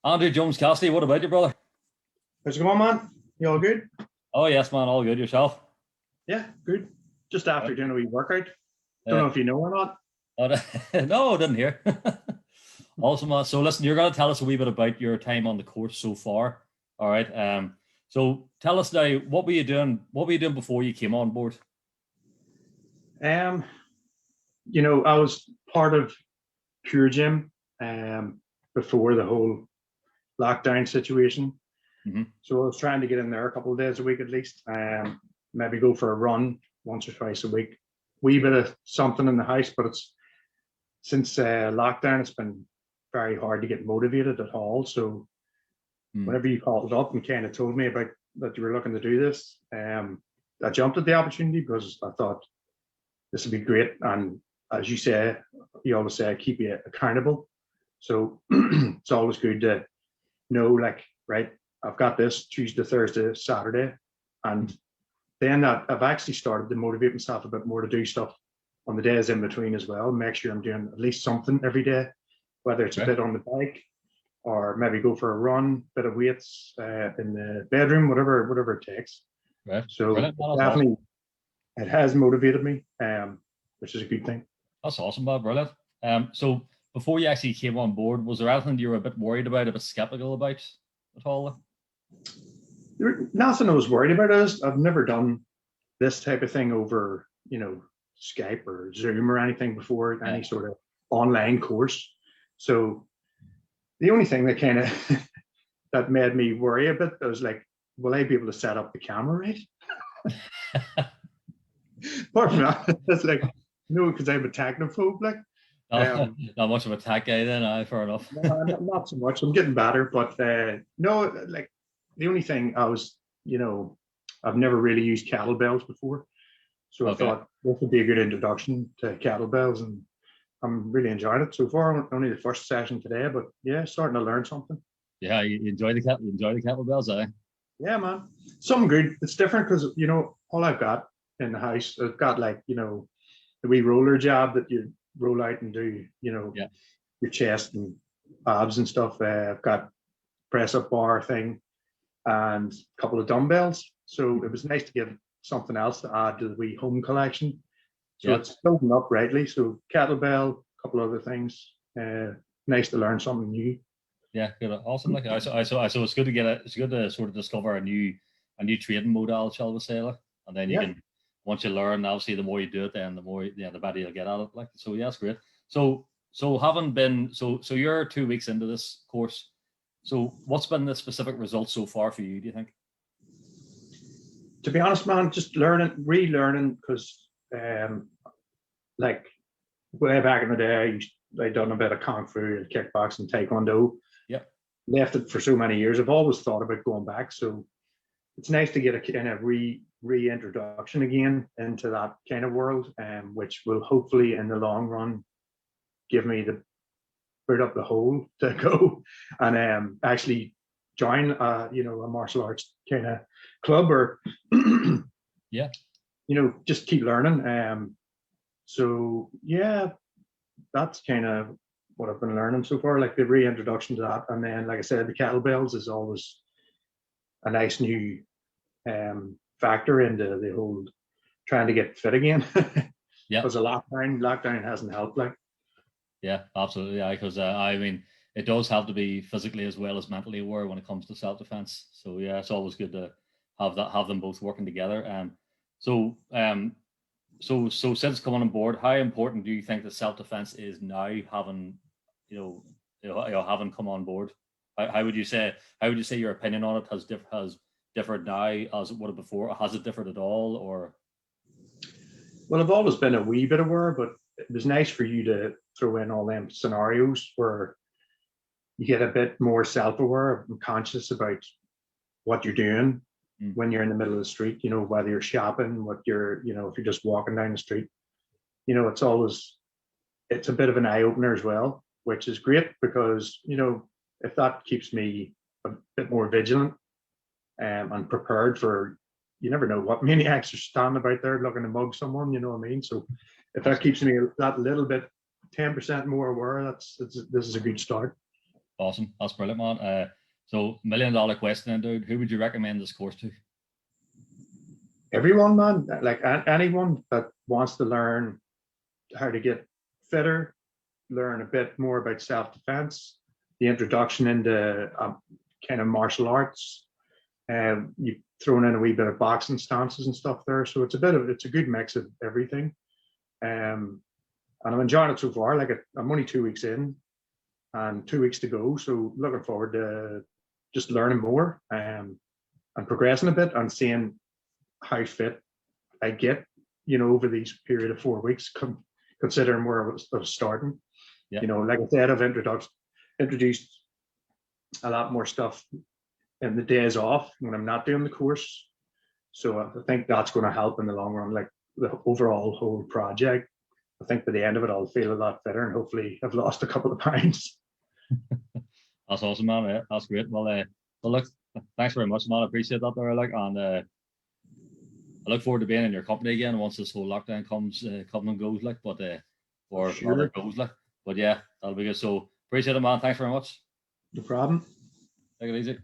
Andrew Jones Cassidy, what about you, brother? How's it going, man? You all good? Oh yes, man, all good. Yourself? Yeah, good. Just after doing a wee workout. Don't Uh, know if you know or not. no, I didn't hear. Awesome, man. So listen, you're going to tell us a wee bit about your time on the course so far. All right. So tell us now, what were you doing? What were you doing before you came on board? Um, I was part of Pure Gym before the whole lockdown situation. Mm-hmm. So I was trying to get in there a couple of days a week at least. Maybe go for a run once or twice a week. Wee bit of something in the house, but it's since lockdown, it's been very hard to get motivated at all. So whenever you called up and kind of told me about that you were looking to do this, I jumped at the opportunity because I thought this would be great. And as you say, you always say, keep you accountable. So it's always good to know, like, right, I've got this Tuesday, Thursday, Saturday. And then that I've actually started to motivate myself a bit more to do stuff on the days in between as well. Make sure I'm doing at least something every day, whether it's a bit on the bike or maybe go for a run, bit of weights in the bedroom, whatever it takes. Right. So definitely it has motivated me, which is a good thing. That's awesome, Bob. Brilliant. So before you actually came on board, was there anything you were a bit worried about, a bit skeptical about at all? Nothing I was worried about is I've never done this type of thing over, Skype or Zoom or anything before, any sort of online course. So the only thing that kind of that made me worry a bit, I was like, will I be able to set up the camera right? Apart from that, it's like, because I'm a technophobe, like. Not much of a tech guy then, fair enough. No, not so much. I'm getting better, but no, like the only thing I was, I've never really used kettlebells before. So I thought this would be a good introduction to kettlebells, and I'm really enjoying it so far. Only the first session today, but yeah, starting to learn something. Yeah, you enjoy the kettlebells, eh? Yeah, man. Something good. It's different because all I've got in the house, I've got like the wee roller job that you roll out and do, your chest and abs and stuff. I've got press up bar thing and a couple of dumbbells. So it was nice to get something else to add to the wee home collection. So it's building up rightly. So kettlebell, a couple other things. Nice to learn something new. Yeah, good, awesome. Like so it's good to it's good to sort of discover a new training modal, shall we say, like, and then you can, once you learn, obviously the more you do it, then the better you'll get at it. Like, so yeah, that's great. So having been so you're 2 weeks into this course. So what's been the specific results so far for you, do you think? To be honest, man, just relearning, because like way back in the day, I done a bit of kung fu and kickboxing, taekwondo. Yep. Left it for so many years. I've always thought about going back. So it's nice to get a kind of reintroduction again into that kind of world, which will hopefully in the long run give me the boot up the hole to go and actually join a martial arts kind of club or just keep learning. So yeah, that's kind of what I've been learning so far, like the reintroduction to that. And then, like I said, the kettlebells is always a nice new factor into the whole trying to get fit again. Yeah, because the lockdown hasn't helped, like. Yeah, absolutely. Yeah, because I mean, it does have to be physically as well as mentally aware when it comes to self-defense. So yeah, it's always good to have them both working together. So since coming on board, how important do you think that self-defense is now, having having come on board? How would you say your opinion on it has differed now as it would have before? Has it differed at all, or? Well, I've always been a wee bit aware, but it was nice for you to throw in all them scenarios where you get a bit more self-aware and conscious about what you're doing when you're in the middle of the street, whether you're shopping, if you're just walking down the street, it's a bit of an eye-opener as well, which is great because, if that keeps me a bit more vigilant and prepared for, you never know what maniacs are standing about there looking to mug someone, you know what I mean? So if that keeps me that little bit, 10% more aware, this is a good start. Awesome. That's brilliant, man. So $1 million question, then, dude. Who would you recommend this course to? Everyone, man, like anyone that wants to learn how to get fitter, learn a bit more about self-defense, the introduction into kind of martial arts. You've thrown in a wee bit of boxing stances and stuff there, so it's a good mix of everything. And I'm enjoying it so far. Like I'm only 2 weeks in, and 2 weeks to go, so looking forward to just learning more and progressing a bit and seeing how fit I get, over these period of 4 weeks, considering where I was starting. Yeah. Like I said, I've introduced a lot more stuff in the days off when I'm not doing the course. So I think that's going to help in the long run, like the overall whole project. I think by the end of it, I'll feel a lot better and hopefully I've lost a couple of pounds. That's awesome, man. Yeah, that's great. Well, look, thanks very much, man. I appreciate that there, and I look forward to being in your company again once this whole lockdown comes and goes, or Sure. rather goes, But yeah, that'll be good. So appreciate it, man. Thanks very much. No problem. Take it easy.